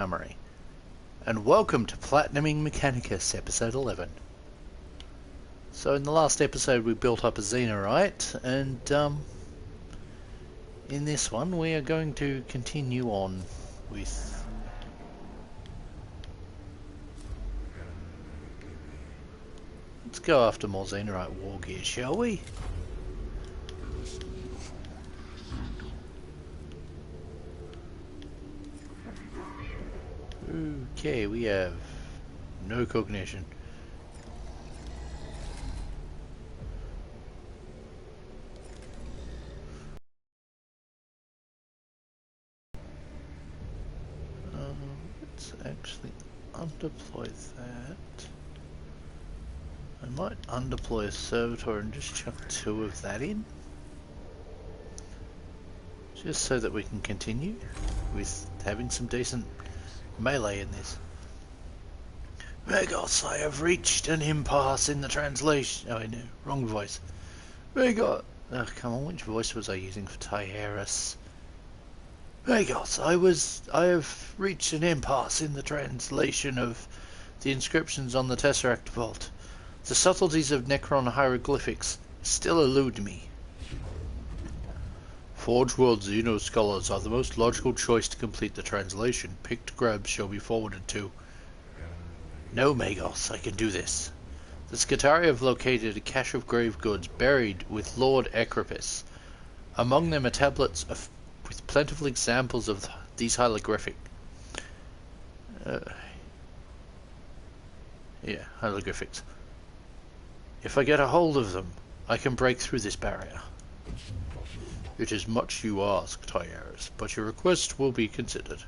Armory, and welcome to Platinuming Mechanicus, episode 11. So in the last episode we built up a Xenorite, and in this one we are going to continue on with... Let's go after more Xenorite war gear, shall we? Okay, we have no cognition. Let's actually undeploy that. I might undeploy a servitor and just chuck 2 of that in. Just so that we can continue with having some decent melee in this. Megos, I have reached an impasse in the translation. Oh no, wrong voice. Megos. Oh come on, which voice was I using for Tyrus? Megos, I have reached an impasse in the translation of the inscriptions on the Tesseract vault. The subtleties of Necron hieroglyphics still elude me. Forge World Xeno scholars are the most logical choice to complete the translation. Picked grabs shall be forwarded to... No, Magos, I can do this. The Skitari have located a cache of grave goods buried with Lord Ecropus. Among them are tablets with plentiful examples of these hieroglyphic... hieroglyphics. If I get a hold of them, I can break through this barrier. It is much you ask, Tyrus, but your request will be considered.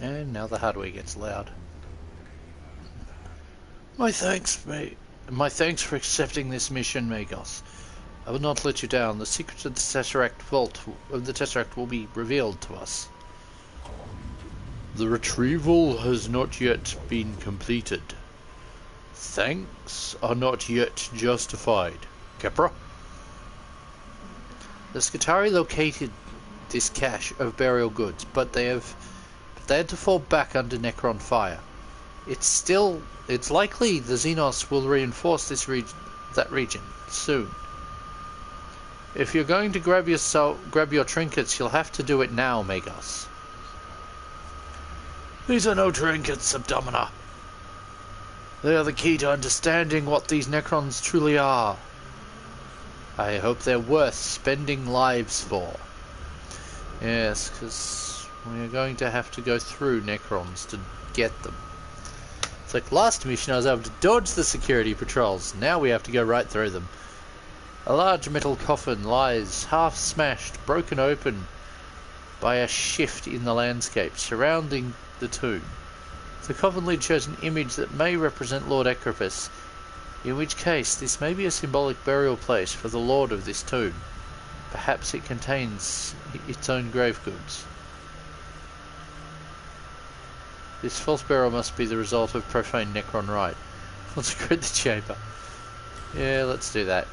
And now the hardware gets loud. My thanks for accepting this mission, Magos. I will not let you down. The secret of the Tesseract will be revealed to us. The retrieval has not yet been completed. Thanks are not yet justified. Kepra? The Skitari located this cache of burial goods, but they had to fall back under Necron fire. It's likely the Xenos will reinforce that region soon. If you're going to grab your trinkets, you'll have to do it now, Magos. These are no trinkets, Subdomina. They are the key to understanding what these Necrons truly are. I hope they're worth spending lives for. Yes, because we're going to have to go through Necrons to get them. It's like last mission I was able to dodge the security patrols. Now we have to go right through them. A large metal coffin lies half smashed, broken open by a shift in the landscape surrounding the tomb. The coffin lid shows an image that may represent Lord Ecropus, in which case this may be a symbolic burial place for the lord of this tomb. Perhaps it contains its own grave goods. This false burial must be the result of profane Necron rite. Let's secrete the chamber. Yeah, let's do that.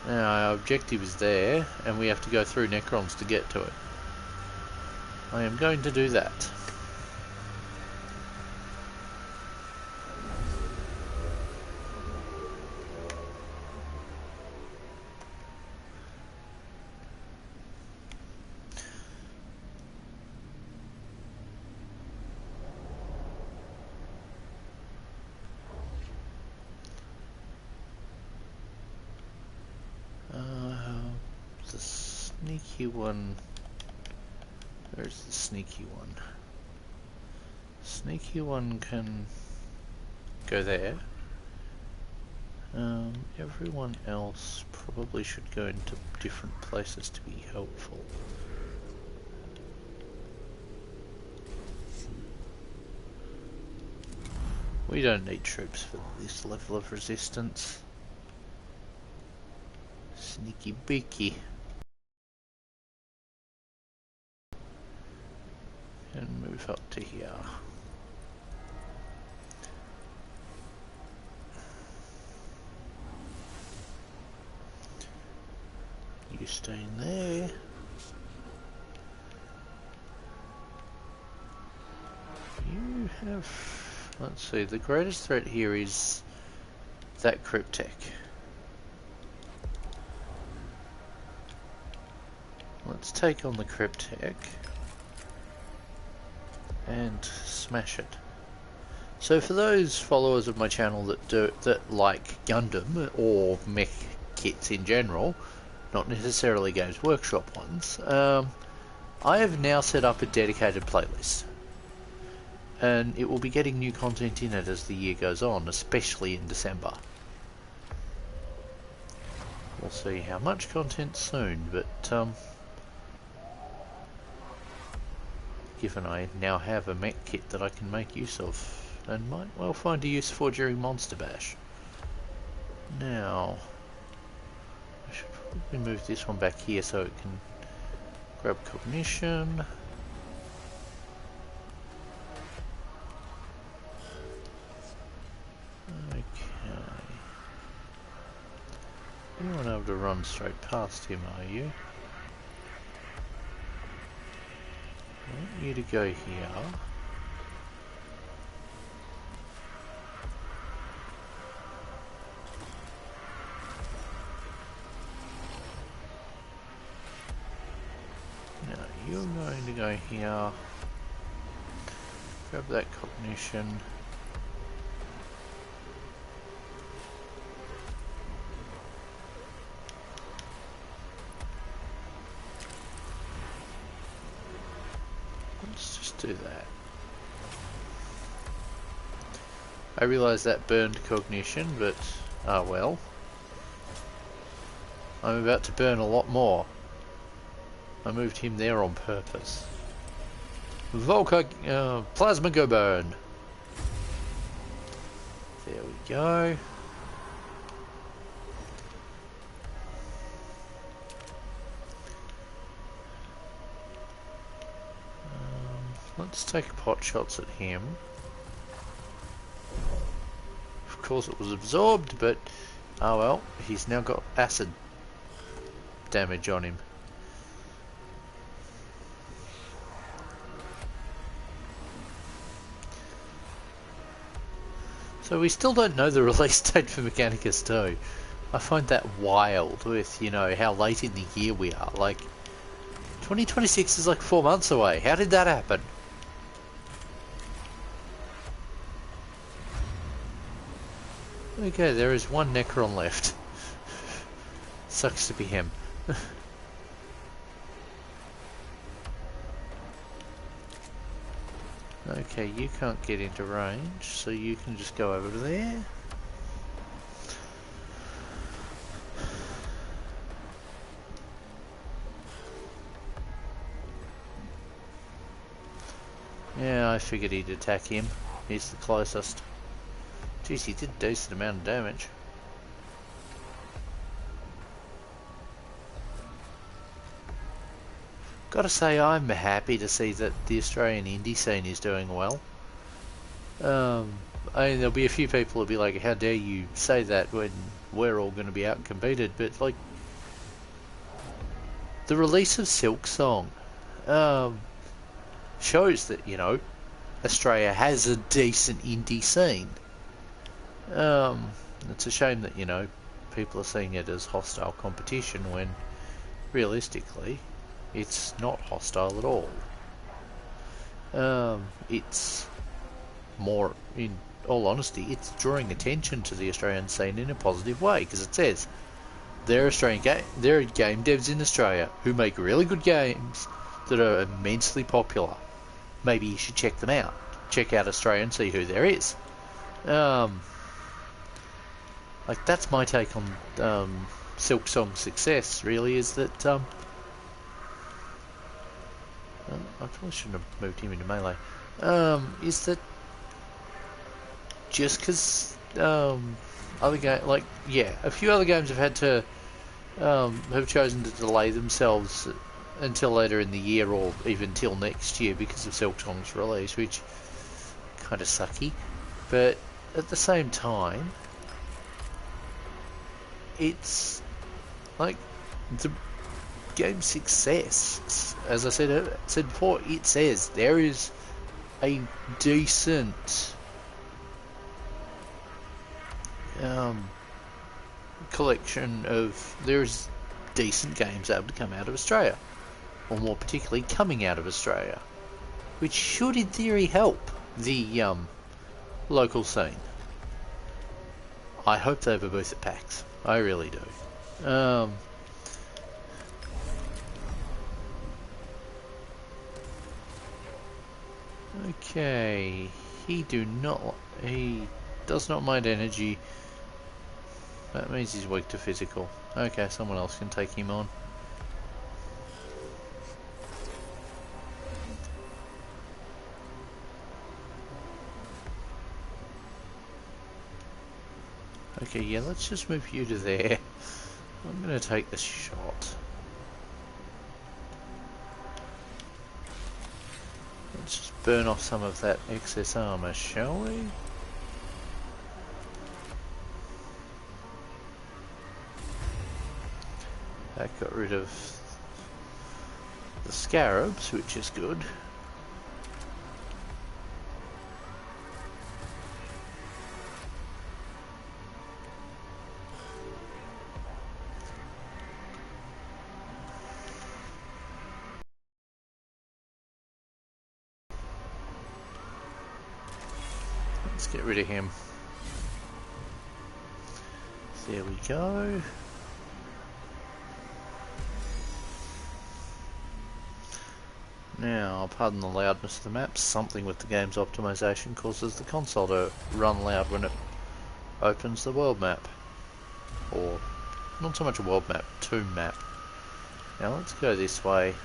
Now our objective is there, and we have to go through Necrons to get to it. I am going to do that. The sneaky one. Where's the sneaky one? Sneaky one can go there. Everyone else probably should go into different places to be helpful. We don't need troops for this level of resistance. Sneaky beaky. And move up to here. You staying there. You have... let's see, the greatest threat here is that cryptek. Let's take on the cryptek and smash it. So for those followers of my channel that like Gundam or mech kits in general, not necessarily Games Workshop ones, I have now set up a dedicated playlist, and it will be getting new content in it as the year goes on, especially in December. We'll see how much content soon, but given I now have a mech kit that I can make use of, and might well find a use for during Monster Bash. Now, I should probably move this one back here so it can grab cognition. Okay. Anyone able to run straight past him, are you? I want you to go here. Now you're going to go here. Grab that cognition. Let's just do that. I realise that burned cognition, but ah well. I'm about to burn a lot more. I moved him there on purpose. Plasma go burn. There we go. Let's take pot shots at him. Of course it was absorbed, but oh well, he's now got acid damage on him. So we still don't know the release date for Mechanicus 2. I find that wild with, you know, how late in the year we are. Like, 2026 is like 4 months away. How did that happen? Okay, there is one Necron left. Sucks to be him. Okay, you can't get into range, so you can just go over to there. Yeah, I figured he'd attack him. He's the closest. Jeez, he did a decent amount of damage. Gotta say, I'm happy to see that the Australian indie scene is doing well. I mean, there'll be a few people who'll be like, how dare you say that when we're all going to be out competed, but like, the release of Silk Song shows that, you know, Australia has a decent indie scene. It's a shame that, you know, people are seeing it as hostile competition when realistically it's not hostile at all. It's more, in all honesty, it's drawing attention to the Australian scene in a positive way, because it says there are game devs in Australia who make really good games that are immensely popular. Maybe you should check them out. Check out Australia and see who there is. Like, that's my take on Silk Song's success, really, is that I probably shouldn't have moved him into melee. Is that just because other game, like, yeah, a few other games have had to have chosen to delay themselves until later in the year or even till next year because of Silksong's release, which kind of sucky. But at the same time, it's like the game's success. As I said before, it says there is a decent collection of there's decent games able to come out of Australia, or more particularly coming out of Australia, which should in theory help the local scene. I hope they have a booth at PAX. I really do. Okay, he does not mind energy. That means he's weak to physical. Okay, someone else can take him on. Okay, yeah, let's just move you to there. I'm gonna take this shot. Let's just burn off some of that excess armor, shall we? That got rid of the scarabs, which is good. Let's get rid of him. There we go. Now, pardon the loudness of the map, something with the game's optimization causes the console to run loud when it opens the world map. Or, not so much a world map, tomb map. Now let's go this way.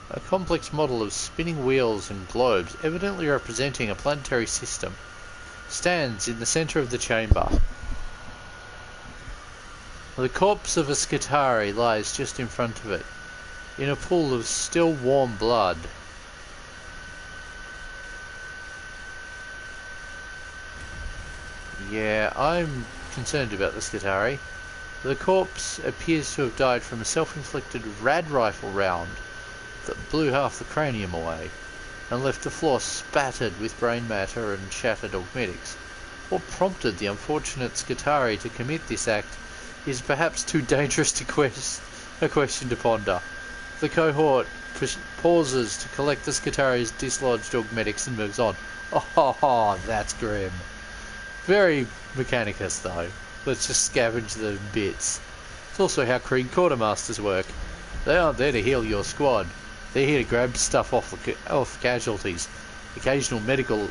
A complex model of spinning wheels and globes, evidently representing a planetary system, stands in the centre of the chamber. The corpse of a Skitari lies just in front of it, in a pool of still warm blood. Yeah, I'm concerned about the Skitari. The corpse appears to have died from a self-inflicted rad rifle round that blew half the cranium away, and left the floor spattered with brain matter and shattered augmetics. What prompted the unfortunate Skitari to commit this act is perhaps too dangerous to a question to ponder. The cohort pauses to collect the Skitari's dislodged augmetics and moves on. Oh, that's grim. Very Mechanicus though. Let's just scavenge the bits. It's also how Krieg quartermasters work. They aren't there to heal your squad. They're here to grab stuff off casualties. Occasional medical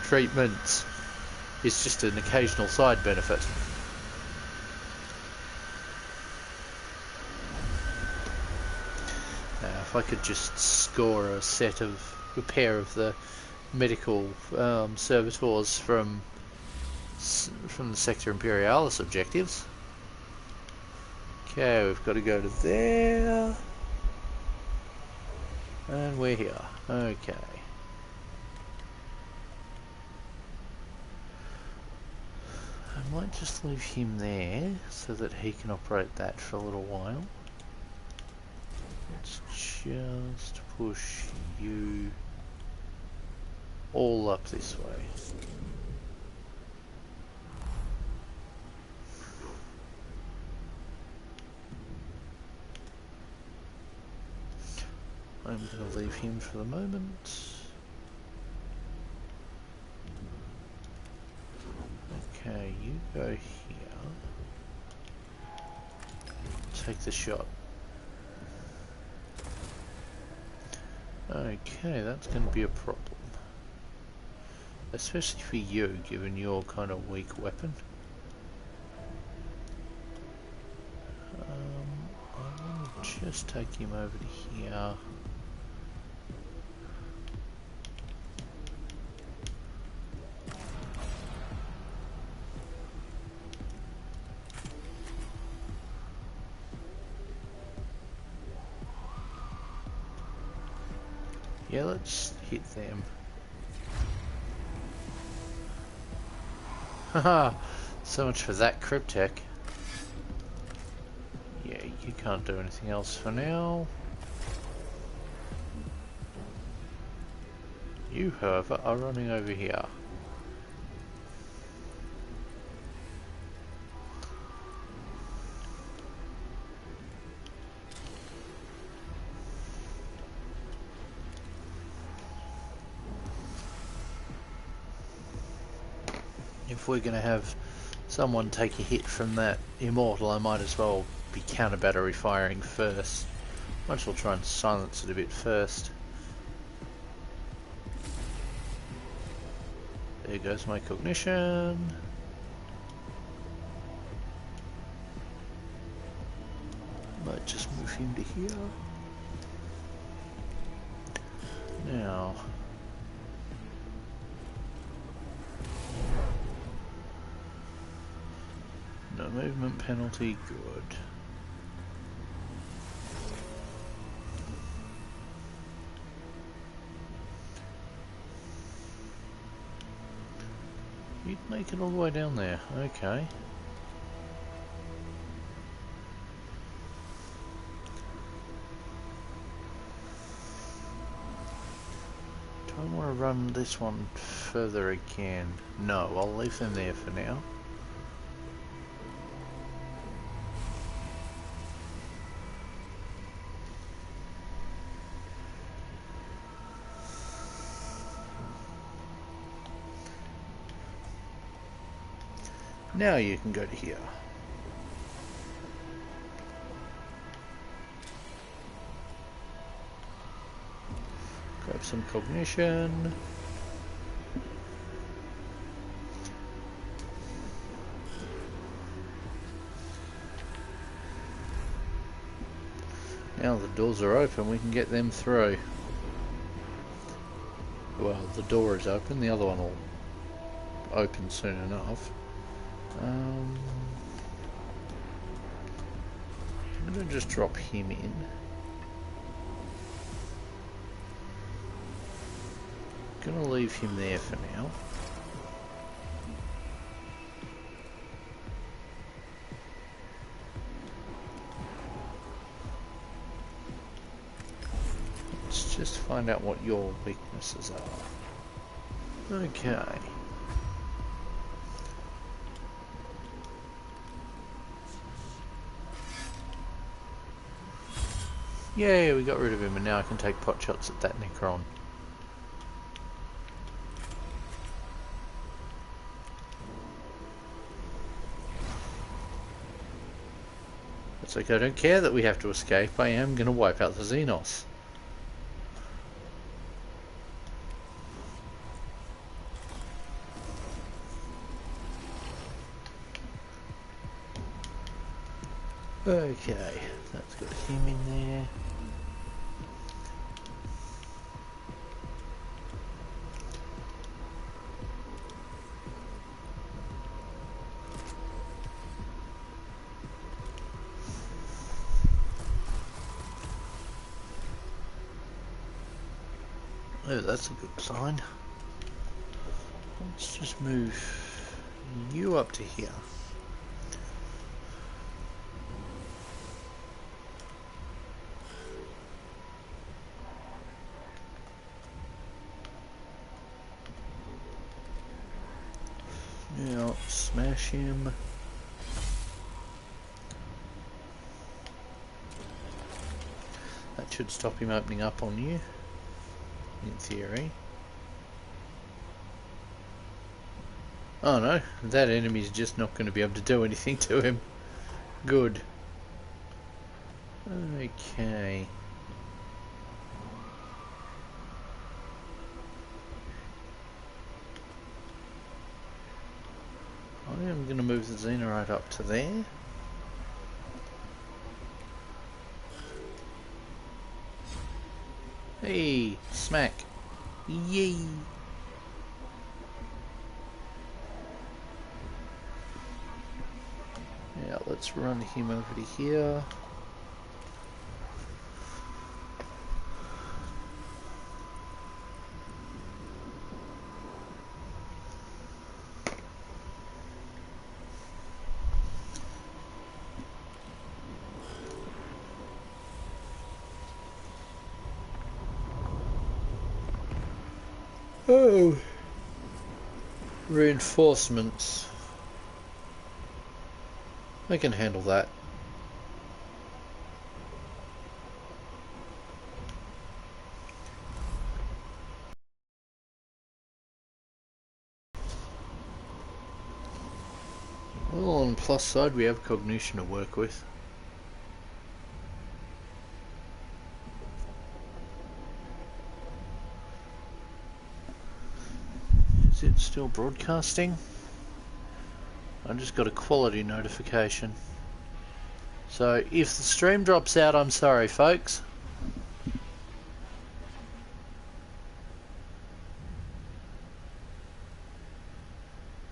treatments is just an occasional side benefit. If I could just score a pair of the medical servitors from the Sector Imperialis objectives. Okay, we've got to go to there. And we're here. Okay. I might just leave him there so that he can operate that for a little while. Let's just push you all up this way. I'm going to leave him for the moment. Okay, you go here. Take the shot. Okay, that's going to be a problem. Especially for you, given your kind of weak weapon. I want to just take him over to here. Yeah, let's hit them. Haha, so much for that cryptech. Yeah, you can't do anything else for now. You, however, are running over here. If we're going to have someone take a hit from that immortal, I might as well be counter battery firing first. Might as well try and silence it a bit first. There goes my cognition. Might just move him to here. Now. No movement penalty, good. You'd make it all the way down there, okay. Do I want to run this one further again? No, I'll leave them there for now. Now you can go to here. Grab some cognition. Now the doors are open, we can get them through. Well, the door is open, the other one will open soon enough. I'm going to just drop him in. Going to leave him there for now. Let's just find out what your weaknesses are. Okay. Yay, we got rid of him, and now I can take pot shots at that Necron. It's okay, I don't care that we have to escape, I am going to wipe out the Xenos. Okay, that's got him in there. Oh, that's a good sign. Let's just move you up to here. Now, smash him. That should stop him opening up on you, in theory. Oh no, that enemy's just not going to be able to do anything to him. Good. Okay. I am going to move the Xenorite up to there. Hey, smack. Yay. Yeah, let's run him over to here. Oh, reinforcements. I can handle that. Well, on the plus side, we have cognition to work with. Is it still broadcasting? I just got a quality notification. So if the stream drops out, I'm sorry, folks.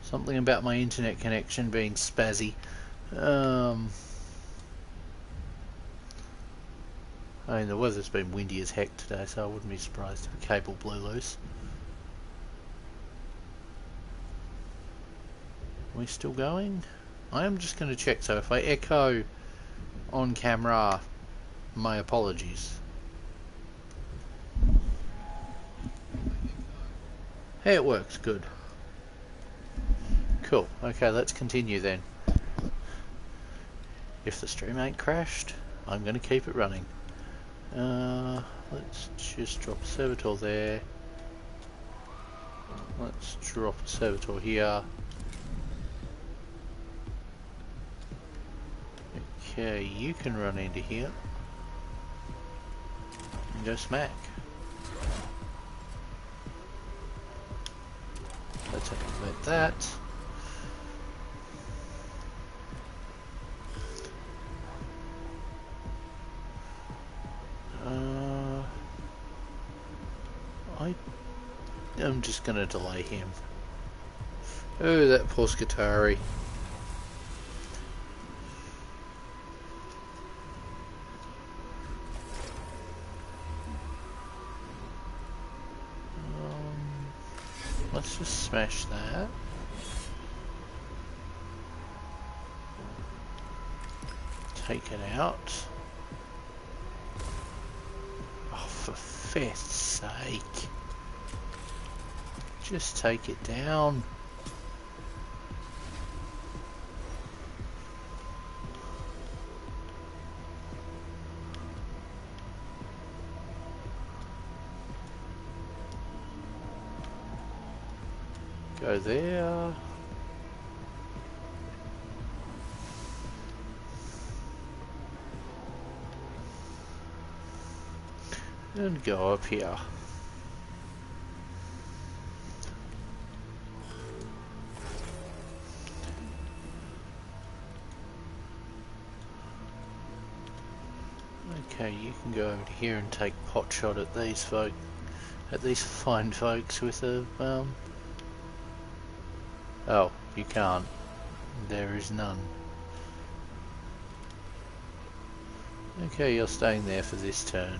Something about my internet connection being spazzy. I mean, the weather's been windy as heck today, so I wouldn't be surprised if a cable blew loose. Are we still going? I am just going to check, so if I echo on camera, my apologies. Hey, it works, good. Cool, okay, let's continue then. If the stream ain't crashed, I'm going to keep it running. Let's just drop a servitor there. Let's drop a servitor here. Okay, you can run into here. And go smack. Let's activate that. I'm just going to delay him. Oh, that poor Skatari. Let's just smash that. Take it out. Oh, for fair's sake. Just take it down. Go there. And go up here. Okay, you can go over to here and take pot shot at these folk, at these fine folks with a oh, you can't. There is none. Okay, you're staying there for this turn.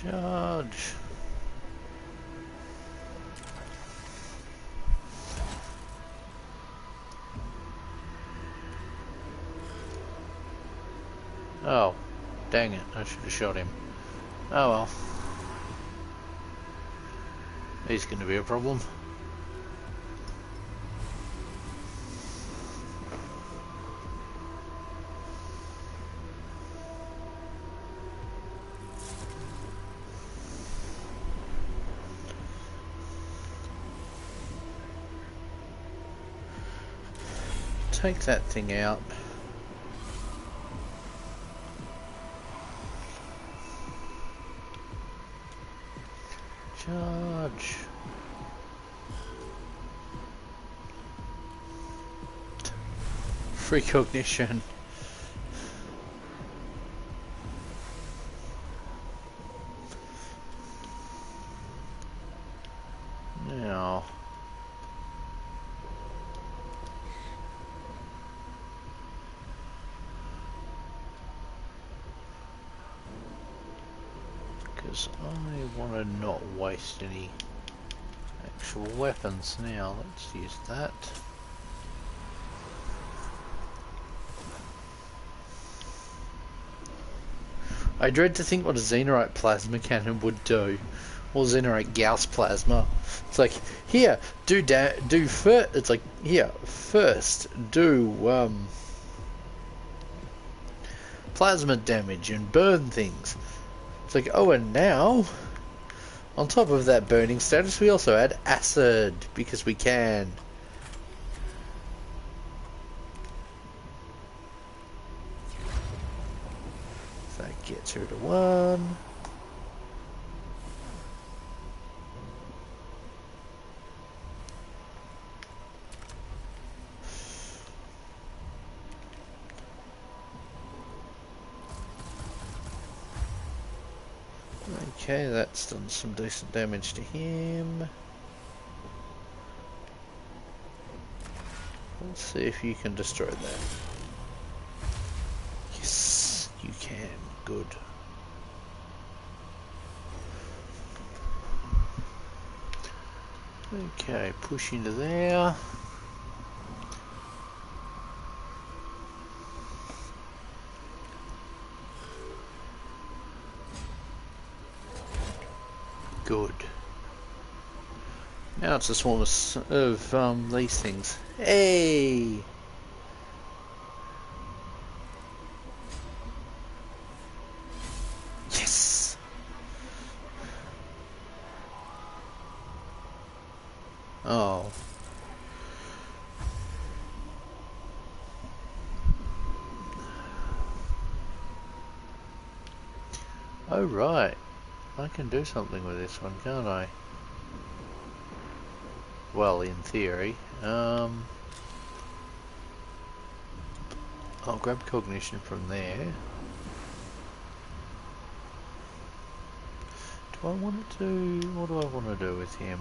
Charge. Oh, dang it, I should have shot him. Oh well. He's going to be a problem. Take that thing out. Charge. Free cognition. Now. Because I want to not waste any actual weapons now. Let's use that. I dread to think what a Xenorite plasma cannon would do. Or Xenorite Gauss plasma. It's like, here, it's like, here, first, do, plasma damage and burn things. It's like, oh, and now, on top of that burning status, we also add acid, because we can. So that gets her to 1. Okay, that's done some decent damage to him. Let's see if you can destroy that. Yes, you can. Good. Okay, push into there. Good. Now it's a swarm of these things. Hey! Yes! Oh. Oh, right. I can do something with this one, can't I? Well, in theory. I'll grab cognition from there. Do I want to do... What do I want to do with him?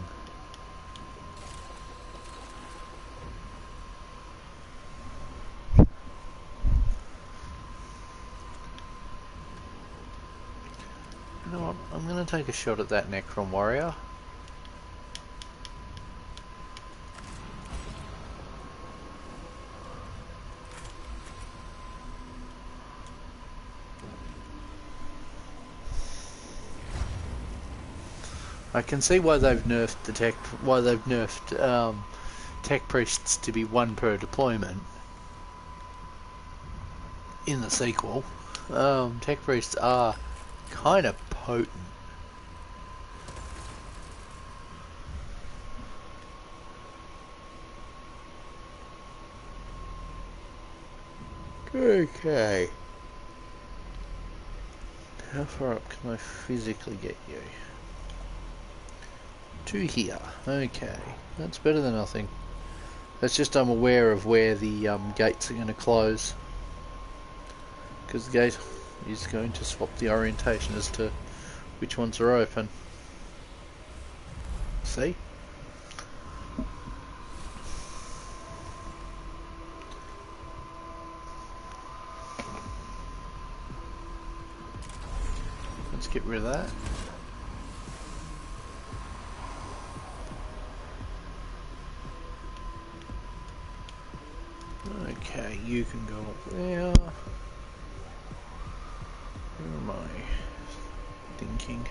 You know what? I'm going to take a shot at that Necron warrior. I can see why they've nerfed the tech. Why they've nerfed tech priests to be 1 per deployment in the sequel. Tech priests are kind of potent. Okay. How far up can I physically get you? To here. Okay. That's better than nothing. That's just I'm aware of where the gates are going to close. Because the gate is going to swap the orientation as to which ones are open. See? Let's get rid of that. Okay, you can go up there. Where am I thinking?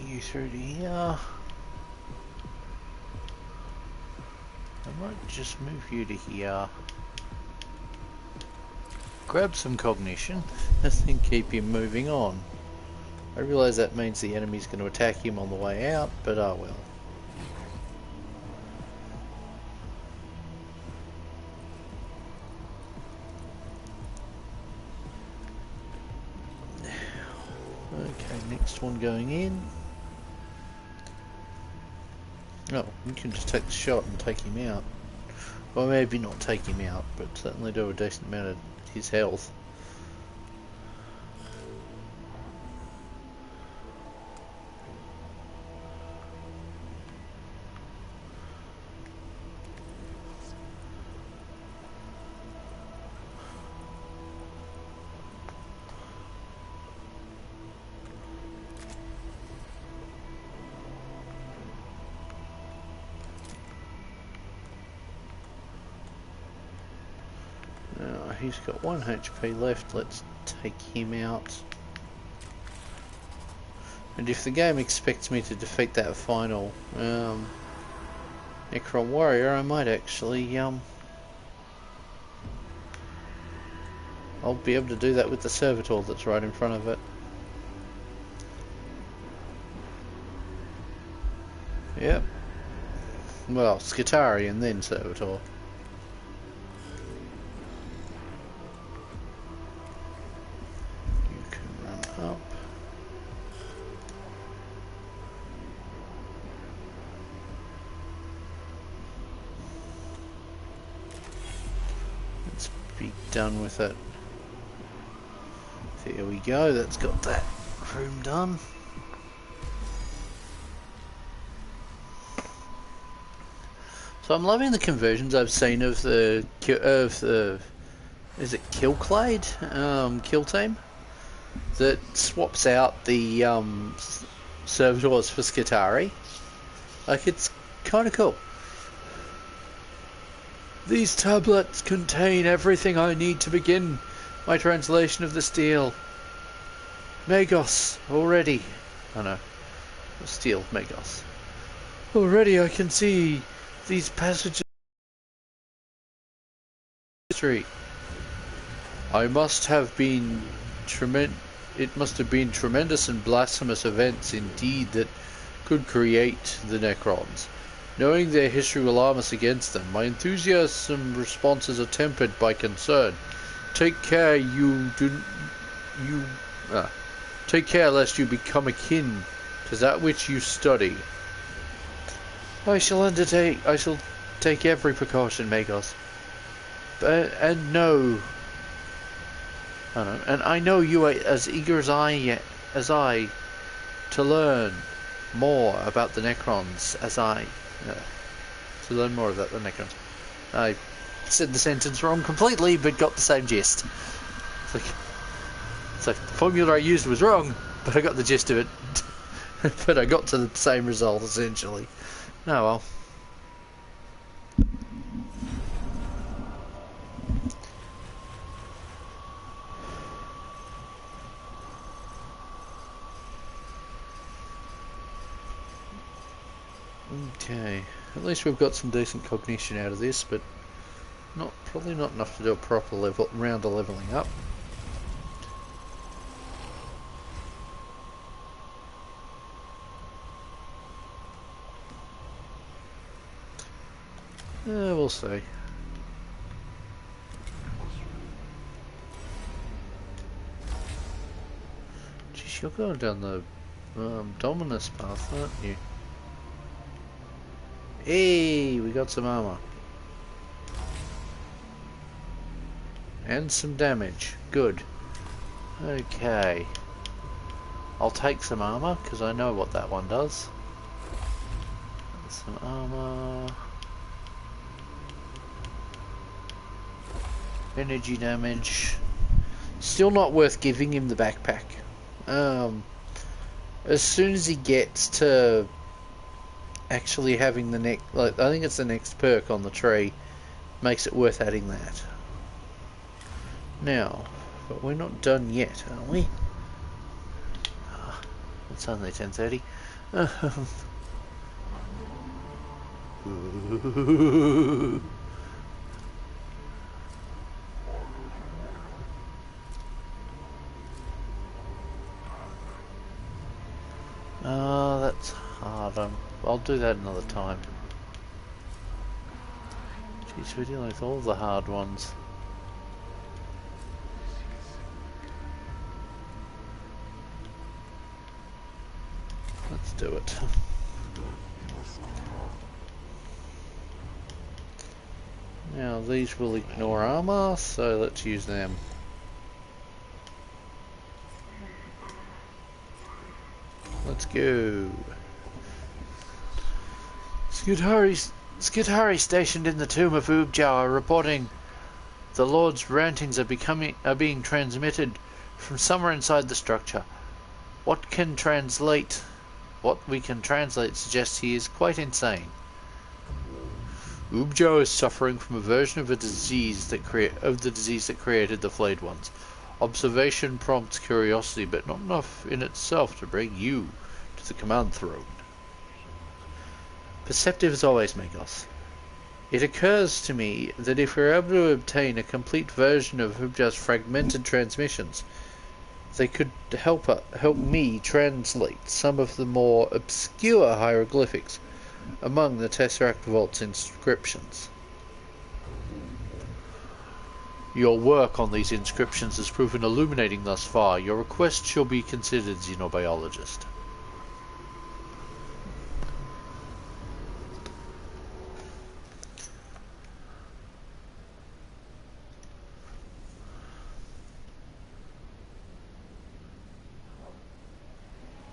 You through to here. I might just move you to here. Grab some cognition and then keep him moving on. I realise that means the enemy's going to attack him on the way out, but oh well. next one going in. Oh, you can just take the shot and take him out. Well, maybe not take him out, but certainly do a decent amount of his health. He's got 1 HP left, let's take him out. And if the game expects me to defeat that final Necron warrior, I might actually I'll be able to do that with the servitor that's right in front of it. Yep. Well, Skitari and then servitor. Done with it. There we go, that's got that room done. So I'm loving the conversions I've seen of the is it Killclade? Kill Team that swaps out the servitors for Skitari. Like, it's kind of cool. These tablets contain everything I need to begin my translation of the steel. Magos, already. Oh no. Steel, Magos. Already I can see these passages. I must have been it must have been tremendous and blasphemous events indeed that could create the Necrons. Knowing their history will arm us against them, my enthusiasm responses are tempered by concern. Take care take care lest you become akin to that which you study. I shall take every precaution, Magos. I know you are as eager as I to learn more about the Necrons to learn more about the Necrons. I said the sentence wrong completely, but got the same gist. It's like the formula I used was wrong, but I got the gist of it. But I got to the same result, essentially. Oh well. Okay, at least we've got some decent cognition out of this, but probably not enough to do a proper round of leveling up. We'll see. Geez, you're going down the Dominus path, aren't you? Hey, we got some armor. And some damage. Good. Okay. I'll take some armor, because I know what that one does. Some armor. Energy damage. Still not worth giving him the backpack. As soon as he gets to actually having the I think it's the next perk on the tree, makes it worth adding that. Now, but we're not done yet, are we? It's only 10:30. That's hard. I'll do that another time. Jeez, we're dealing with all the hard ones. Let's do it. Now these will ignore armor, so let's use them. Let's go. Skitari stationed in the tomb of Ubjao are reporting the Lord's rantings are being transmitted from somewhere inside the structure. What we can translate suggests he is quite insane. Ubjao is suffering from a version of the disease that created the flayed ones. Observation prompts curiosity, but not enough in itself to bring you to the command throne. Perceptive as always, Megos. It occurs to me that if we're able to obtain a complete version of Ubja's fragmented transmissions, they could help me translate some of the more obscure hieroglyphics among the Tesseract Vault's inscriptions. Your work on these inscriptions has proven illuminating thus far. Your request shall be considered, xenobiologist.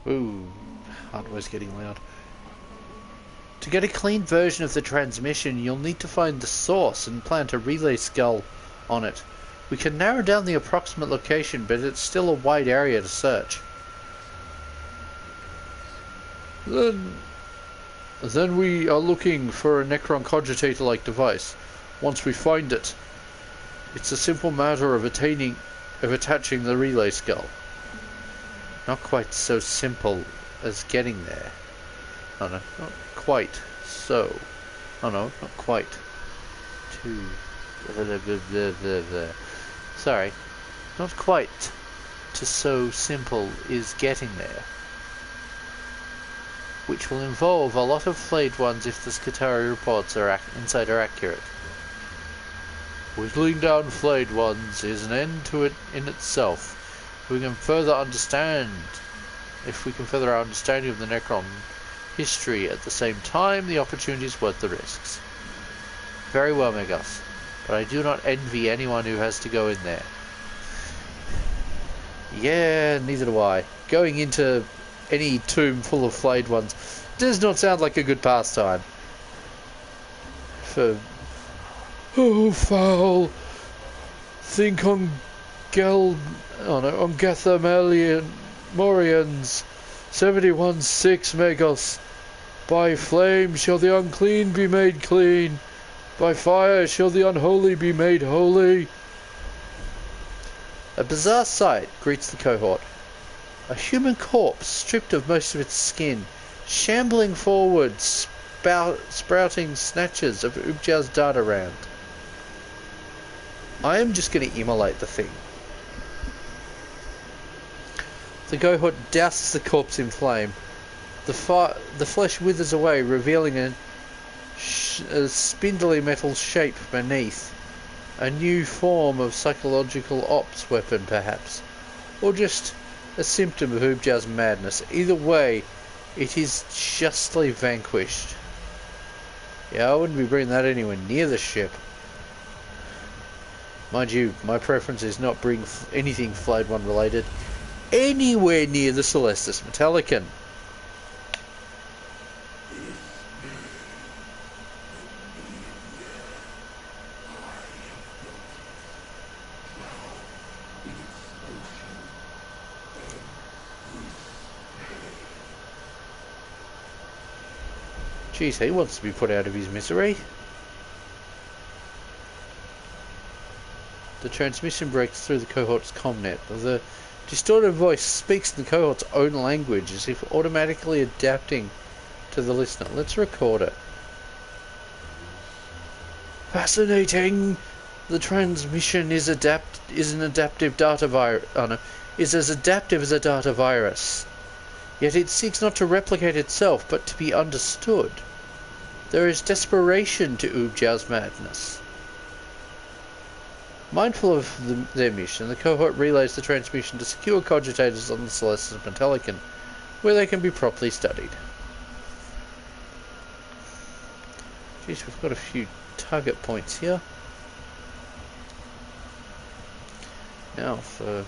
Ooh, hardware's getting loud. To get a clean version of the transmission, you'll need to find the source and plant a relay skull on it. We can narrow down the approximate location, but it's still a wide area to search. Then we are looking for a Necron cogitator-like device. Once we find it, it's a simple matter of attaching the relay skull. Not quite so simple as getting there. Oh no, not quite so. Oh no, not quite. Sorry. Not quite to so simple is getting there. Which will involve a lot of flayed ones if the Skitari reports are accurate. Whittling down flayed ones is an end to it in itself. If we can further our understanding of the Necron history at the same time, the opportunity is worth the risks. Very well, Megos, but I do not envy anyone who has to go in there. Yeah, neither do I. Going into any tomb full of flayed ones does not sound like a good pastime. Oh, foul! Think on Gathamelian Morians 71-6 Megos. By flame shall the unclean be made clean. By fire shall the unholy be made holy. A bizarre sight greets the cohort. A human corpse stripped of most of its skin, shambling forward, sprouting snatches of Ubja's data rant. I am just going to immolate the thing. The cohort douses the corpse in flame. The flesh withers away, revealing a spindly metal shape beneath. A new form of psychological ops weapon, perhaps. Or just a symptom of Ubja's madness. Either way, it is justly vanquished. Yeah, I wouldn't be bringing that anywhere near the ship. Mind you, my preference is not bring anything Flayed One related anywhere near the Celestis Metallicon. Jeez, he wants to be put out of his misery. The transmission breaks through the cohort's comnet. The distorted voice speaks in the cohort's own language, as if automatically adapting to the listener. Let's record it. Fascinating! The transmission is as adaptive as a data virus. Yet it seeks not to replicate itself, but to be understood. There is desperation to Ubja's madness. Mindful of their mission, the cohort relays the transmission to secure cogitators on the Celestis Metallicon. where they can be properly studied. Jeez, we've got a few target points here. Now for...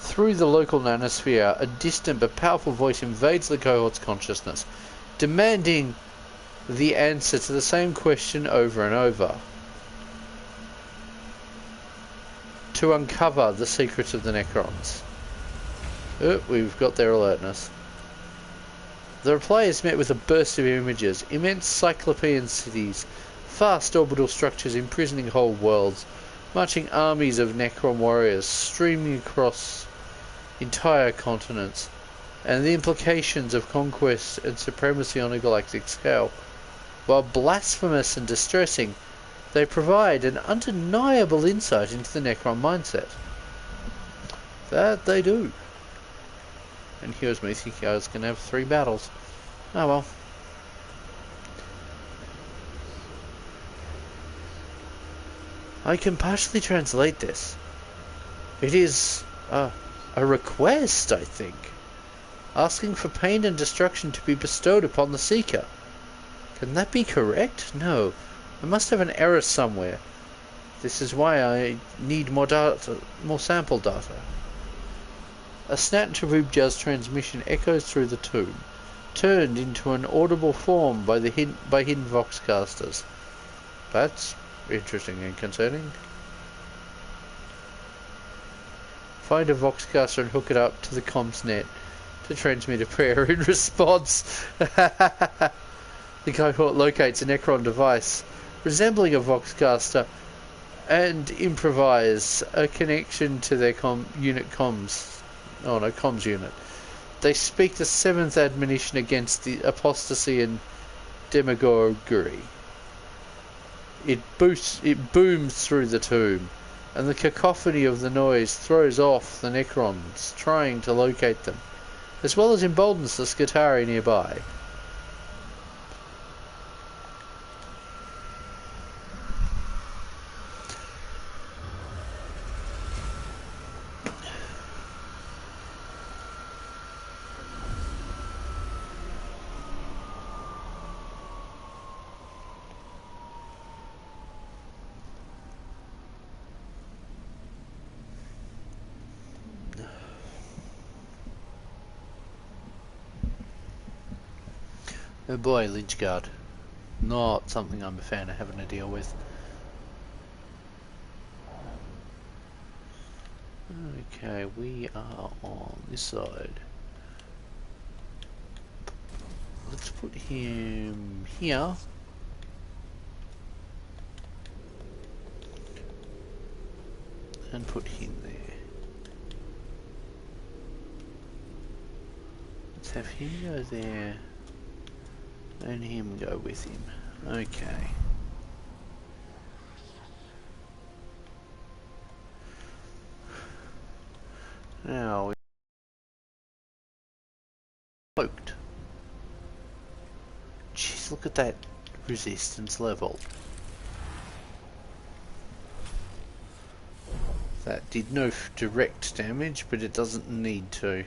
Through the local nanosphere, a distant but powerful voice invades the cohort's consciousness, demanding the answer to the same question over and over. To uncover the secrets of the Necrons. Oh, we've got their alertness. The reply is met with a burst of images, immense cyclopean cities, vast orbital structures imprisoning whole worlds, marching armies of Necron warriors streaming across entire continents, and the implications of conquest and supremacy on a galactic scale. While blasphemous and distressing, they provide an undeniable insight into the Necron mindset. That they do. And here's me thinking I was going to have 3 battles. Oh well. I can partially translate this. It is a request, I think. Asking for pain and destruction to be bestowed upon the Seeker. Can that be correct? No. I must have an error somewhere. This is why I need more data, more sample data. A snap to Rubjar's transmission echoes through the tomb, turned into an audible form by hidden voxcasters. That's interesting and concerning. Find a voxcaster and hook it up to the comms net to transmit a prayer in response. The cohort locates a Necron device resembling a voxcaster and improvise a connection to their comms unit. They speak the 7th admonition against the apostasy and demagoguery. It booms through the tomb, and the cacophony of the noise throws off the Necrons trying to locate them, as well as emboldens the Skitari nearby. Oh boy, Lynchguard. Not something I'm a fan of having to deal with. Okay, we are on this side. Let's put him here. And put him there. Let's have him go there. And him go with him. Okay. Now we cloaked. Jeez, look at that resistance level. That did no direct damage, but it doesn't need to.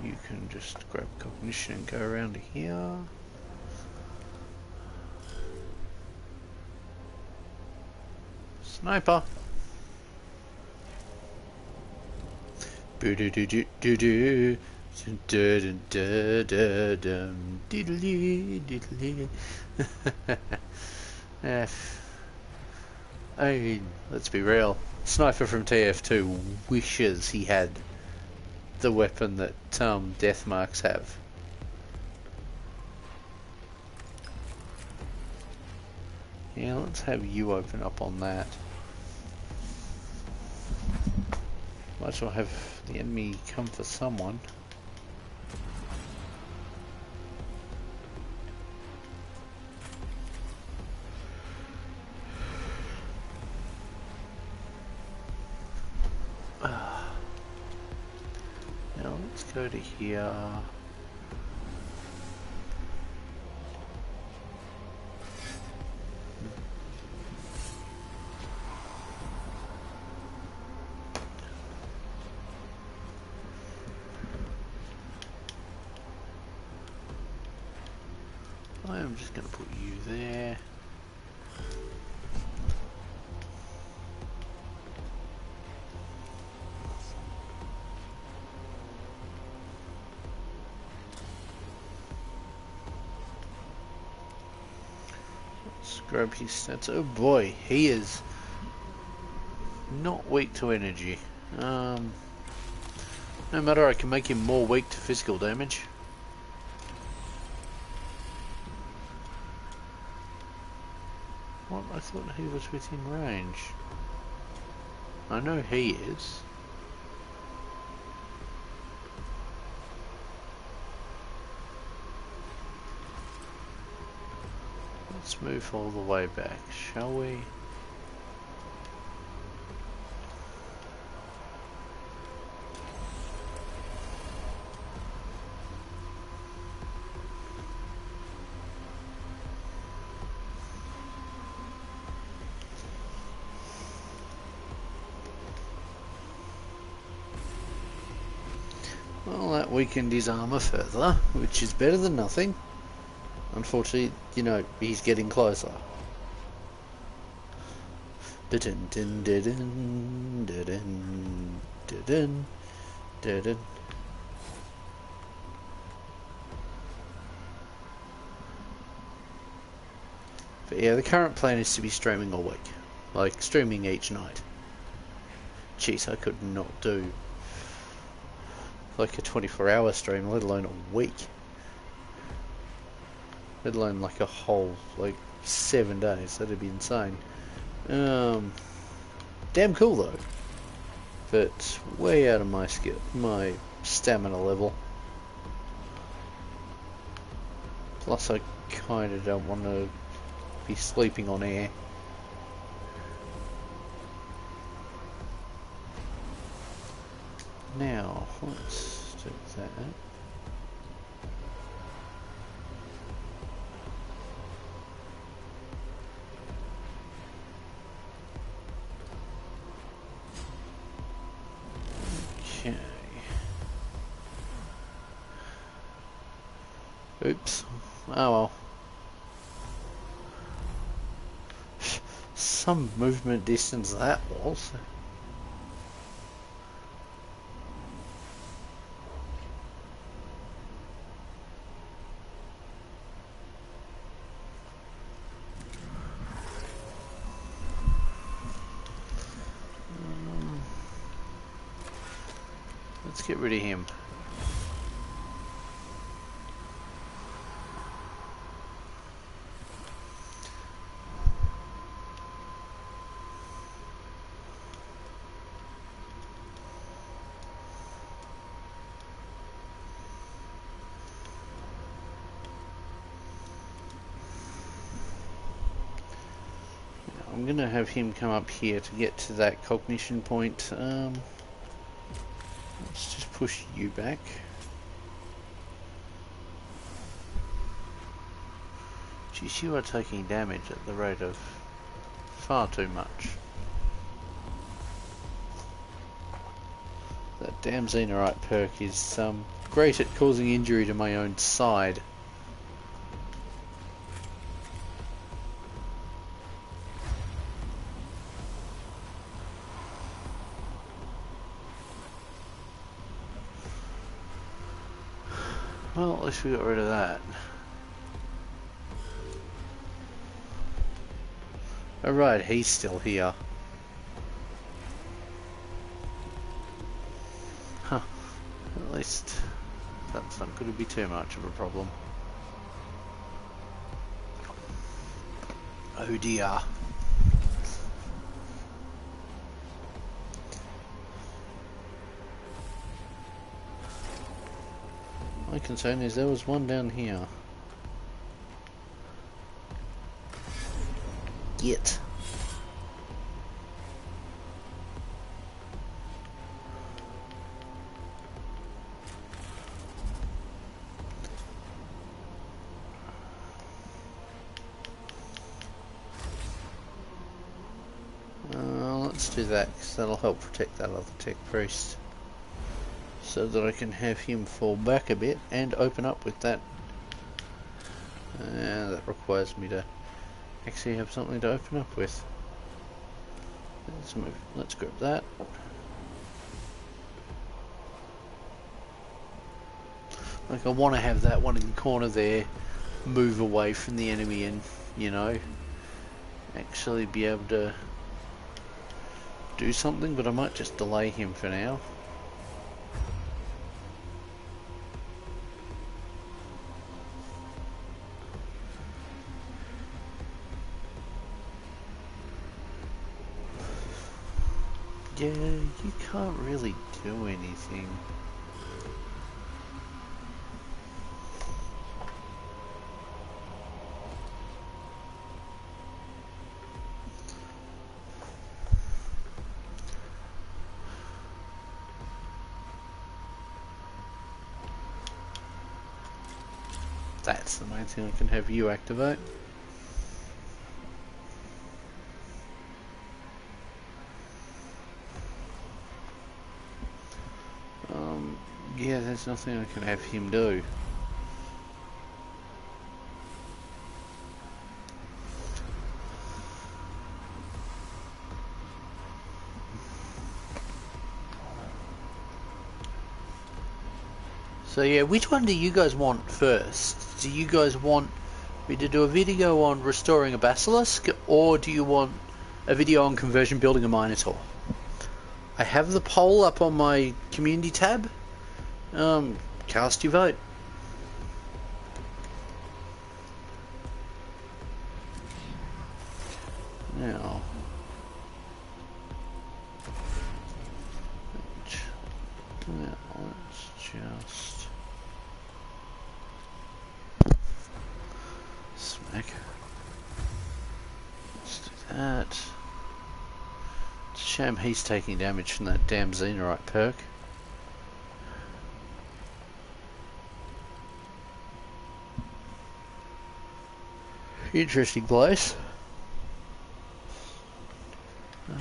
You can just grab cognition and go around to here. Sniper. Boo doo doo doo doo doo. I mean, let's be real. Sniper from TF2 wishes he had the weapon that Deathmarks have. Yeah, let's have you open up on that. Might as well have the enemy come for someone. Now let's go to here. I'm just going to put you there. Let's grab his stats. Oh boy, he is not weak to energy. No matter, I can make him more weak to physical damage. What? I thought he was within range. I know he is. Let's move all the way back, shall we? Well, that weakened his armour further, which is better than nothing. Unfortunately, you know, he's getting closer. But yeah, the current plan is to be streaming all week. Like, streaming each night. Jeez, I could not do like a 24-hour stream, let alone a week. Let alone like a whole, like, 7 days. That'd be insane. Damn cool though. But way out of my stamina level. Plus I kinda don't want to be sleeping on air. Now, let's do that. Okay. Oops. Oh well. Some movement distance that was. Let's get rid of him. I'm gonna have him come up here to get to that cognition point. Let's just push you back. Geez, you are taking damage at the rate of far too much. That damn Xenorite perk is great at causing injury to my own side. Well, at least we got rid of that. Alright, he's still here. Huh. At least that's not going to be too much of a problem. Oh dear. My concern is there was one down here. Get. let's do that, because that'll help protect that other tech priest. So that I can have him fall back a bit and open up with that. That requires me to actually have something to open up with. Let's grab that. Like, I want to have that one in the corner there, move away from the enemy and, you know, actually be able to do something, but I might just delay him for now. Yeah, you can't really do anything. That's the main thing I can have you activate. Yeah, there's nothing I can have him do. So yeah, which one do you guys want first? Do you guys want me to do a video on restoring a basilisk, or do you want a video on conversion building a minotaur? I have the poll up on my community tab. Cast your vote. Now, let's just smack. Let's do that. It's a shame he's taking damage from that damn Xenorite perk. Interesting place. Oh.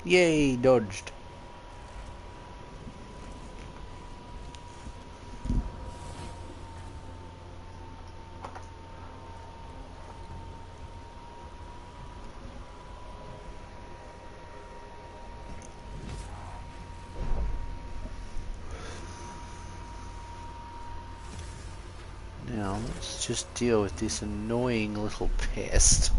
Yay, dodged. Now let's just deal with this annoying little pest.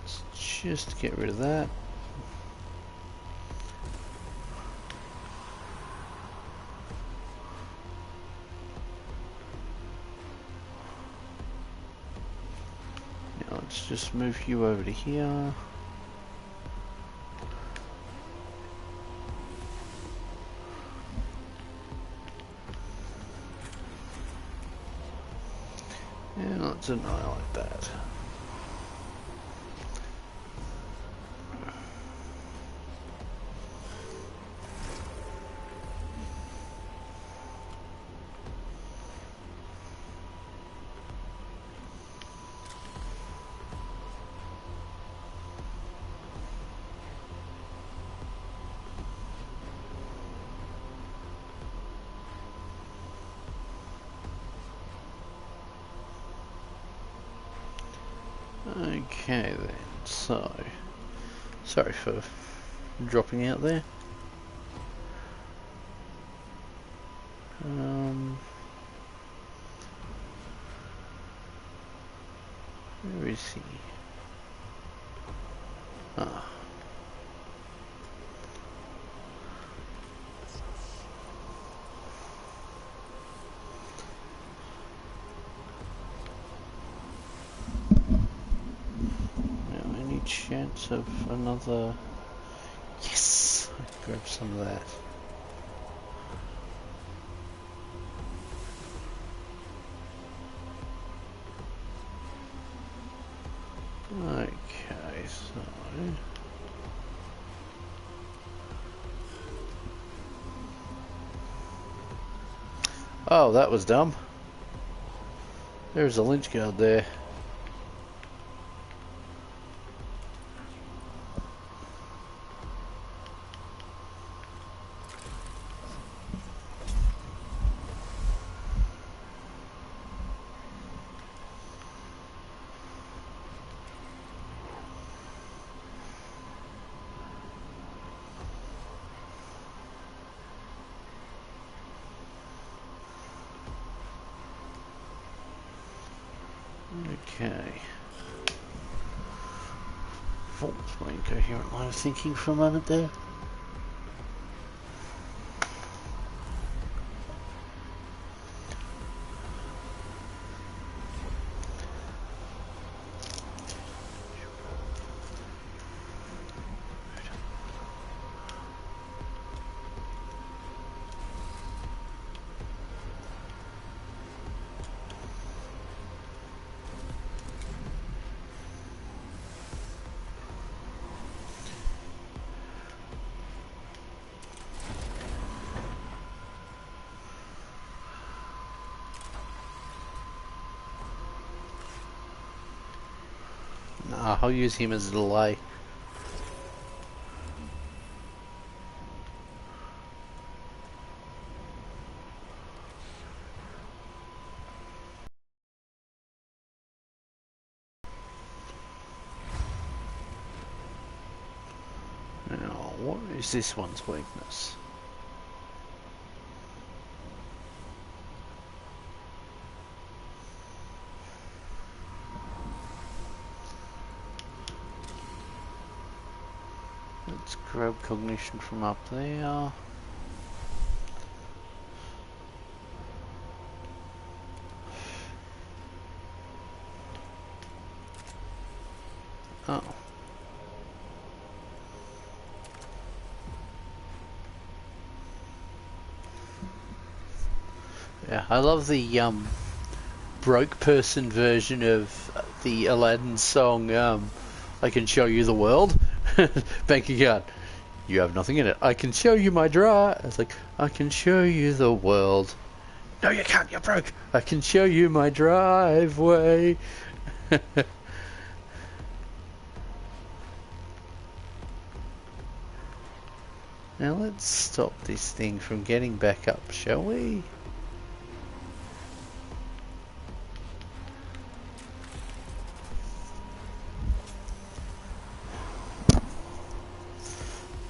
Let's just get rid of that. Let's just move you over to here. And let's annihilate that. Okay then, so sorry for dropping out there. Where is he? Ah. Chance of another. Yes, I grab some of that. Okay, so... Oh, that was dumb. There's a lynch guard there. Okay. Fault my incoherent line of thinking for a moment there. I'll use him as a delay. Now, what is this one's weakness? Let's grab cognition from up there. Oh. Yeah, I love the broke person version of the Aladdin song, I can show you the world. Bank account. You have nothing in it. I can show you my drive. It's like, I can show you the world. No, you can't. You're broke. I can show you my driveway. Now let's stop this thing from getting back up, shall we?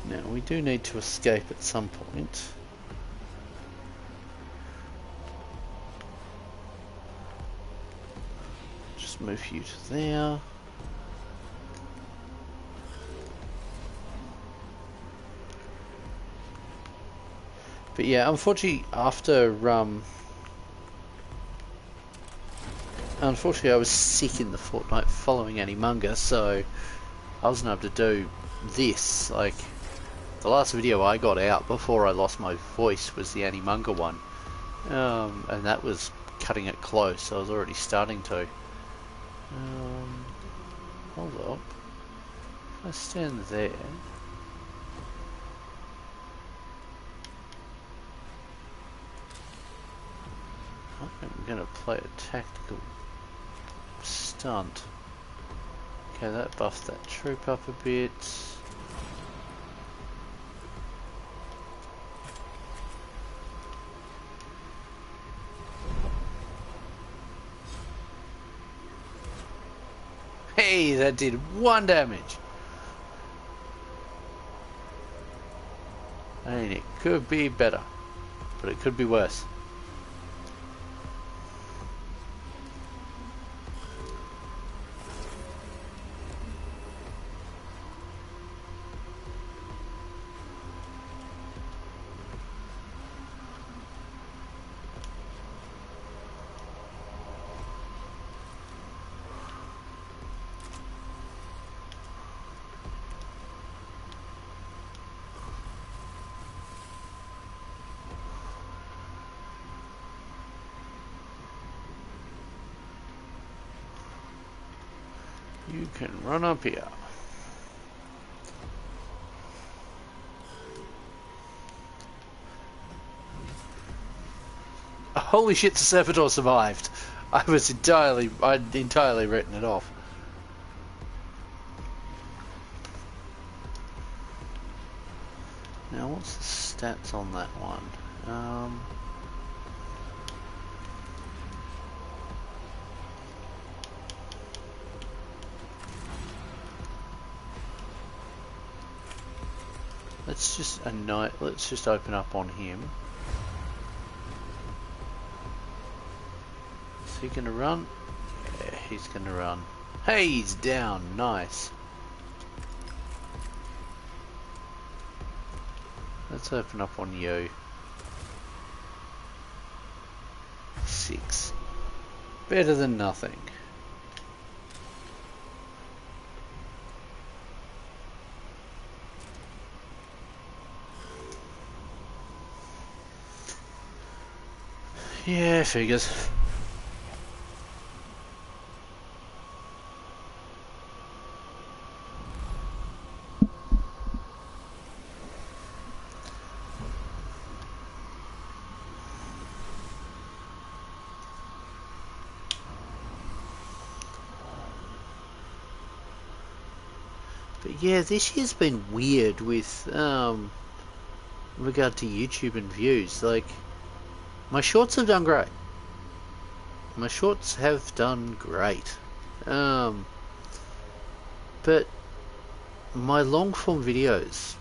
Now we do need to escape at some point. Just move you to there. But yeah, unfortunately, after unfortunately I was sick in the fortnight following Animunga, so I wasn't able to do this. Like, the last video I got out before I lost my voice was the Animunga one, and that was cutting it close. I was already starting to. Hold up. If I stand there. I'm gonna play a tactical stunt. Okay, that buffed that troop up a bit. Hey, that did 1 damage. I mean, it could be better, but it could be worse. You can run up here. Holy shit, the servitor survived. I'd entirely written it off. Now, what's the stats on that one? Let's just open up on him. Is he gonna run? Yeah, he's gonna run. Hey, he's down. Nice. Let's open up on you. 6. Better than nothing. Yeah, figures. But yeah, this year's been weird with regard to YouTube and views. Like, my shorts have done great. My shorts have done great. But my long form videos,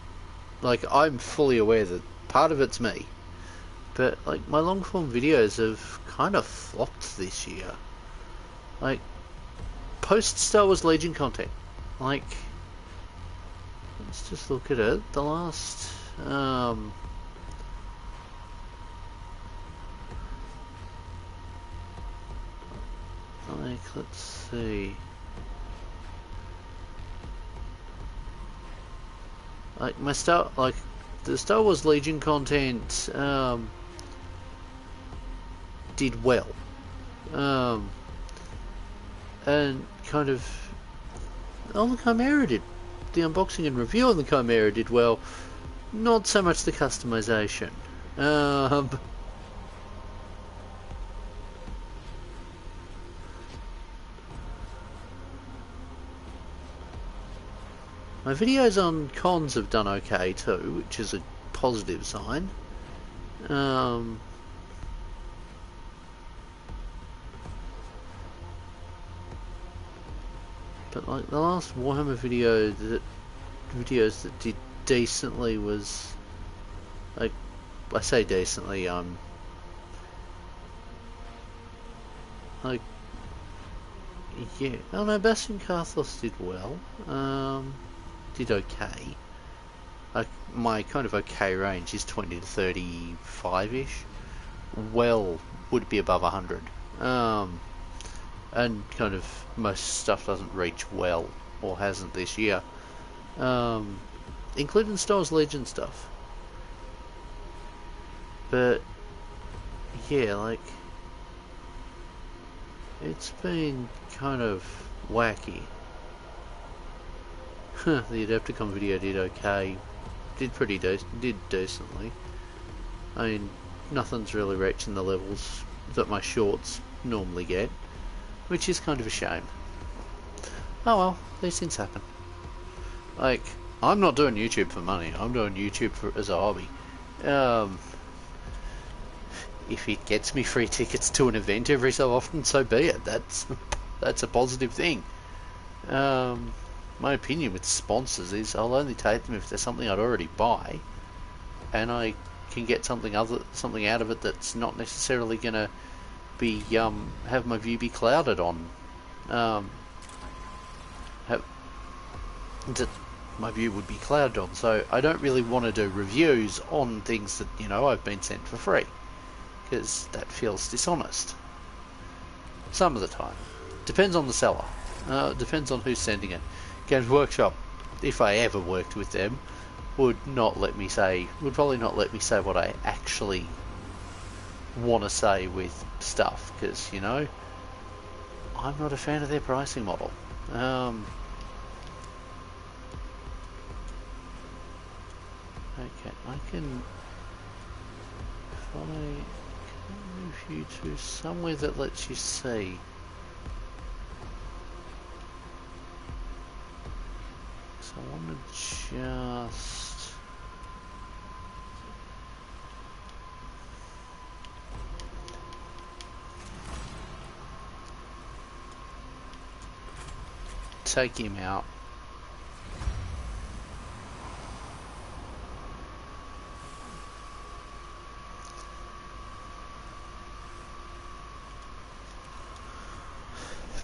like, I'm fully aware that part of it's me, but like my long form videos have kind of flopped this year. Like, post Star Wars Legion content, like, let's just look at it. The last like, let's see. Like the Star Wars Legion content did well, and kind of on the Chimera did. The unboxing and review on the Chimera did well. Not so much the customization. My videos on cons have done okay too, which is a positive sign. But like the last Warhammer videos that did decently was, like, I say decently, like, yeah, oh no, Bastion Carthos did well, did okay. Like, my kind of okay range is 20 to 35-ish, well, would be above 100, and kind of most stuff doesn't reach well, or hasn't this year, including Star Wars Legion stuff. But yeah, like, it's been kind of wacky. The Adepticon video did okay, did decently. I mean, nothing's really reaching the levels that my shorts normally get, which is kind of a shame. Oh well, these things happen. Like, I'm not doing YouTube for money, I'm doing YouTube as a hobby. If it gets me free tickets to an event every so often, so be it. That's a positive thing. My opinion with sponsors is I'll only take them if there's something I'd already buy, and I can get something out of it that's not necessarily gonna be have my view be clouded on. That my view would be clouded on. So I don't really want to do reviews on things that, you know, I've been sent for free, because that feels dishonest. Some of the time. Depends on the seller. Depends on who's sending it. Games Workshop, if I ever worked with them, would probably not let me say what I actually want to say with stuff, because, you know, I'm not a fan of their pricing model. Okay, I can... If I move you to somewhere that lets you see. So I want to just... take him out.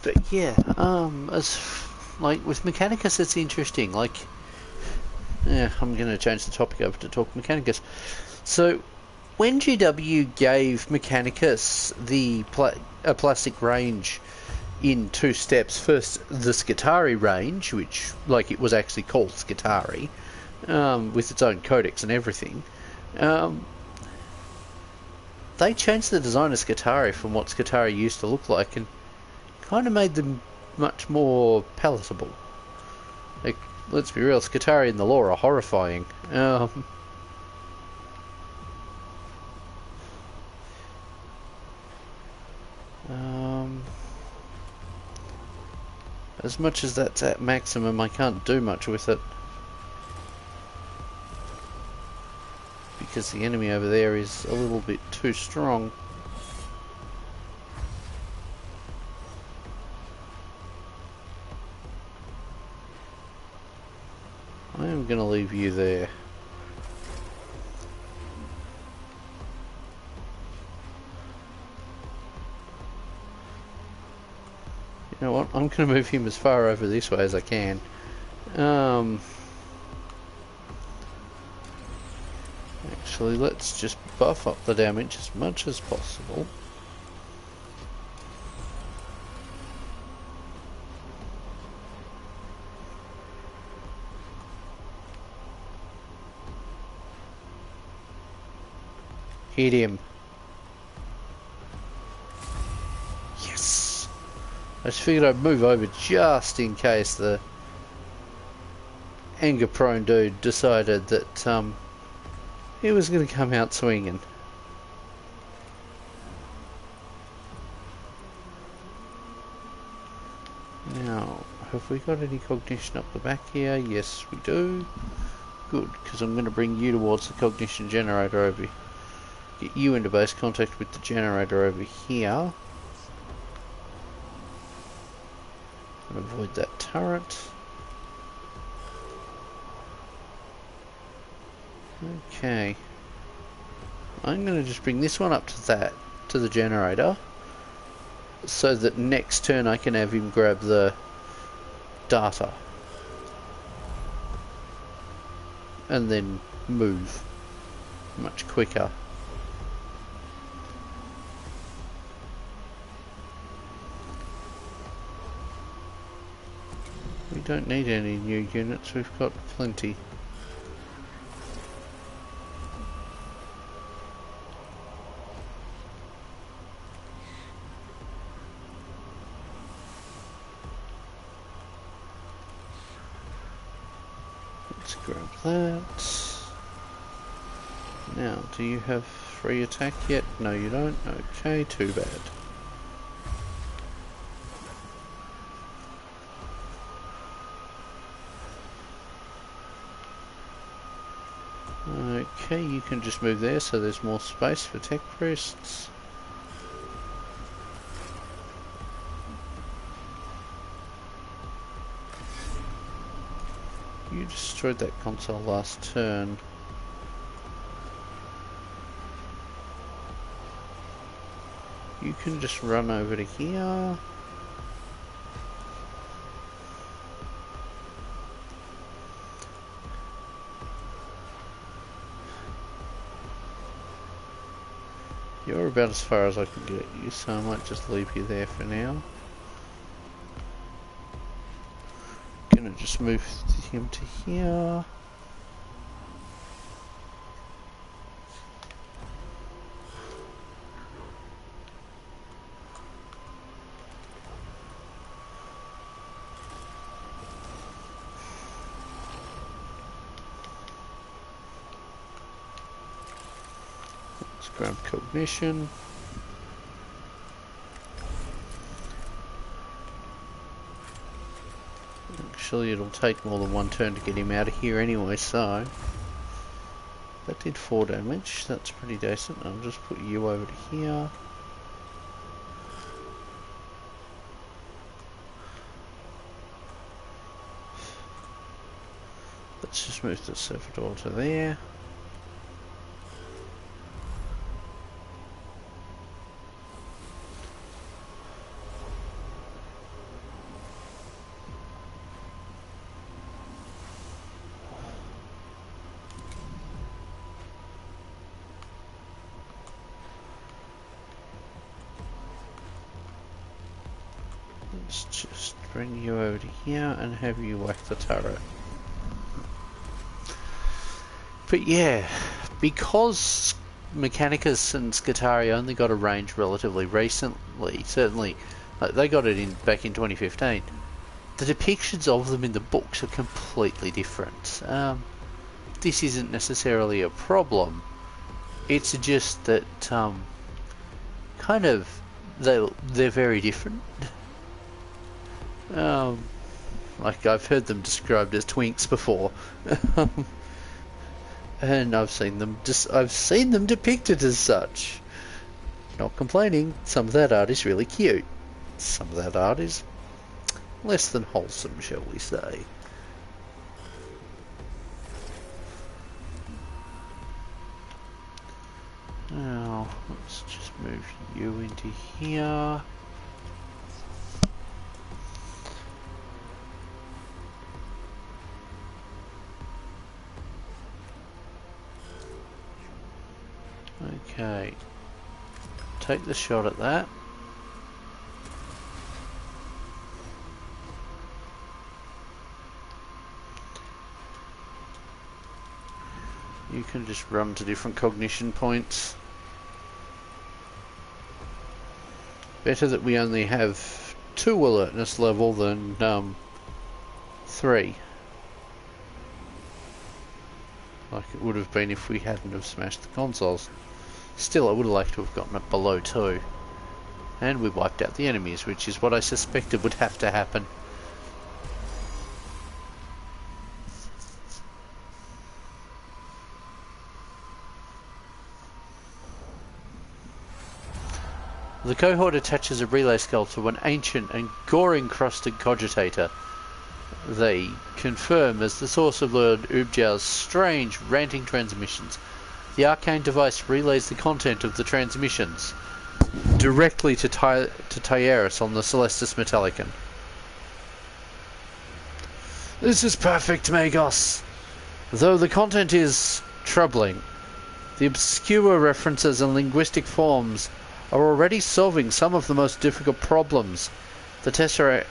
But yeah, as like with Mechanicus, it's interesting. Like, yeah, I'm going to change the topic over to talk Mechanicus. So, when GW gave Mechanicus the a plastic range in 2 steps, first the Skitari range, which like it was actually called Skitari, with its own codex and everything. They changed the design of Skitari from what Skitari used to look like and kind of made them much more palatable. Like, let's be real, Skitari and the lore are horrifying. As much as that's at maximum, I can't do much with it. Because the enemy over there is a little bit too strong. I am going to leave you there. You know what? I'm going to move him as far over this way as I can. Actually, let's just buff up the damage as much as possible. Hit him. Yes! I just figured I'd move over just in case the anger-prone dude decided that he was going to come out swinging. Now, have we got any cognition up the back here? Yes, we do. Good, because I'm going to bring you towards the cognition generator over here. Get you into base contact with the generator over here. And avoid that turret. Okay. I'm going to just bring this one up to the generator, so that next turn I can have him grab the data. And then move much quicker. We don't need any new units, we've got plenty. Let's grab that. Now, do you have free attack yet? No, you don't. Okay, too bad. Okay, you can just move there so there's more space for tech priests. You destroyed that console last turn. You can just run over to here. You're about as far as I can get you, so I might just leave you there for now. Gonna just move him to here. Let's grab cognition. Actually, it'll take more than one turn to get him out of here anyway, so... That did 4 damage, that's pretty decent. I'll just put you over to here. Let's just move the servitor to there. Let's just bring you over to here and have you whack the turret. But yeah, because Mechanicus and Skitari only got a range relatively recently, certainly they got it in back in 2015, the depictions of them in the books are completely different. This isn't necessarily a problem, it's just that kind of they're very different. Like I've heard them described as twinks before. And I've seen them depicted as such. Not complaining, some of that art is really cute. Some of that art is less than wholesome, shall we say. Now, let's just move you into here. Okay, take the shot at that. You can just run to different cognition points. Better that we only have 2 alertness level than 3. Like it would have been if we hadn't have smashed the consoles. Still, I would have liked to have gotten it below 2. And we wiped out the enemies, which is what I suspected would have to happen. The cohort attaches a relay skull to an ancient and gore-encrusted cogitator. They confirm as the source of Lord Ubjar's strange, ranting transmissions. The arcane device relays the content of the transmissions directly to Tyaris on the Celestis Metallicon. This is perfect, Magos. Though the content is troubling, the obscure references and linguistic forms are already solving some of the most difficult problems the Tesseract's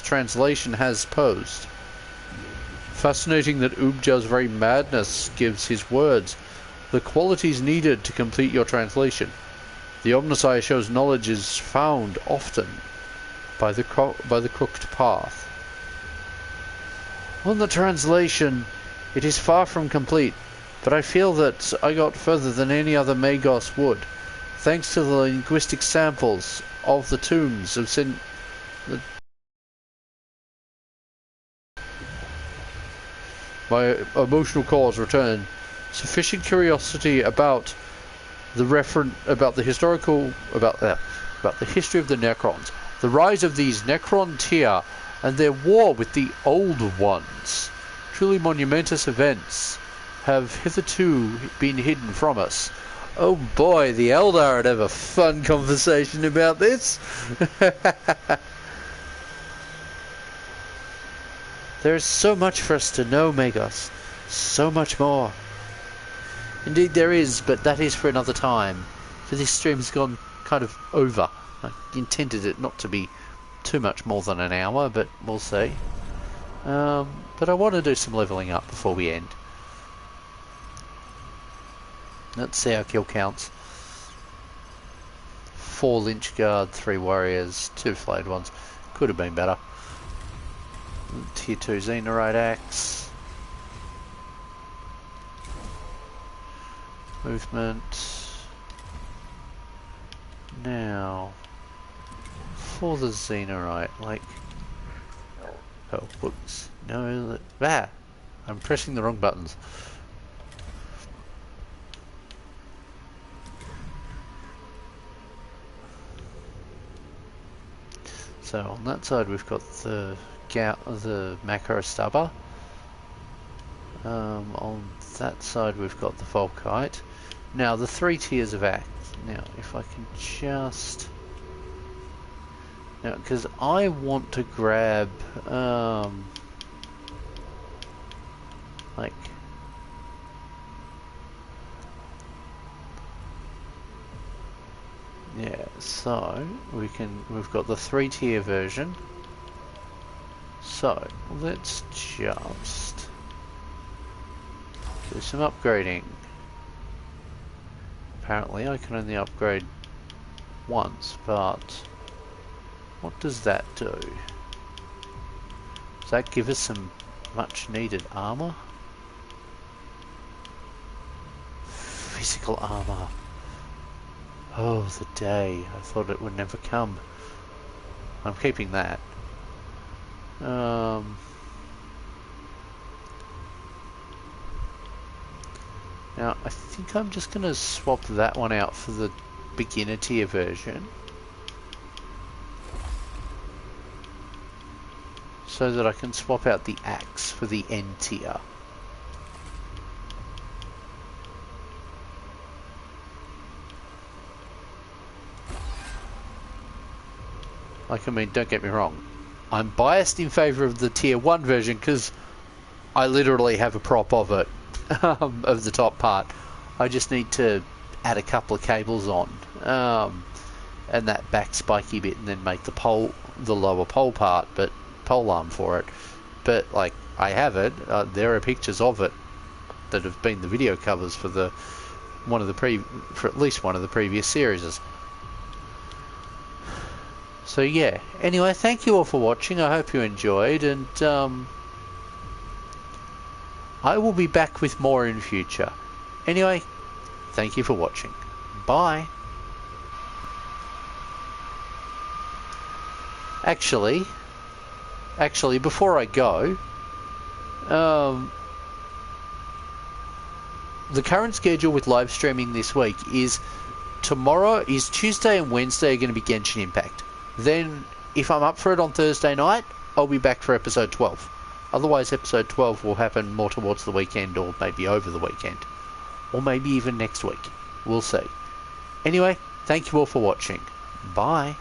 translation has posed. Fascinating that Ubjar's very madness gives his words the qualities needed to complete your translation. The Omnissiah shows knowledge is found often by the crooked path. On the translation, it is far from complete, but I feel that I got further than any other Magos would, thanks to the linguistic samples of the tombs of my emotional cores return. Sufficient curiosity about the history of the Necrons, the rise of these Necron tier, and their war with the Old Ones. Truly monumentous events have hitherto been hidden from us. Oh boy, the Eldar would have a fun conversation about this. There is so much for us to know, Magos. So much more. Indeed there is, but that is for another time. For this stream's gone kind of over. I intended it not to be too much more than an hour, but we'll see. But I want to do some levelling up before we end. Let's see our kill counts. 4 Lynch Guard, 3 Warriors, 2 Flayed ones. Could have been better. Tier 2 Xenorite Axe. movement. Now, for the Xenorite, like... Oh, whoops. No, I'm pressing the wrong buttons. So on that side we've got the macro stubber. On that side we've got the Volkite. Now the 3 tiers of axe. Now if I can just... Now because I want to grab like... Yeah, so we've got the 3-tier version. So let's just do some upgrading. Apparently I can only upgrade once, but what does that do? Does that give us some much needed armor? Physical armor. Oh, the day. I thought it would never come. I'm keeping that. Now, I think I'm just going to swap that one out for the beginner tier version. So that I can swap out the axe for the end tier. Like, I mean, don't get me wrong. I'm biased in favour of the tier 1 version because I literally have a prop of it, of the top part. I just need to add a couple of cables on, and that back spiky bit, and then make the lower pole part, but pole arm for it. But like, I have it. There are pictures of it that have been the video covers for for at least one of the previous series. So yeah, anyway, thank you all for watching. I hope you enjoyed, and I will be back with more in future. Anyway, thank you for watching. Bye. Actually, before I go, the current schedule with live streaming this week is Tuesday and Wednesday are going to be Genshin Impact. Then, if I'm up for it on Thursday night, I'll be back for episode 12. Otherwise, episode 12 will happen more towards the weekend, or maybe over the weekend. Or maybe even next week. We'll see. Anyway, thank you all for watching. Bye.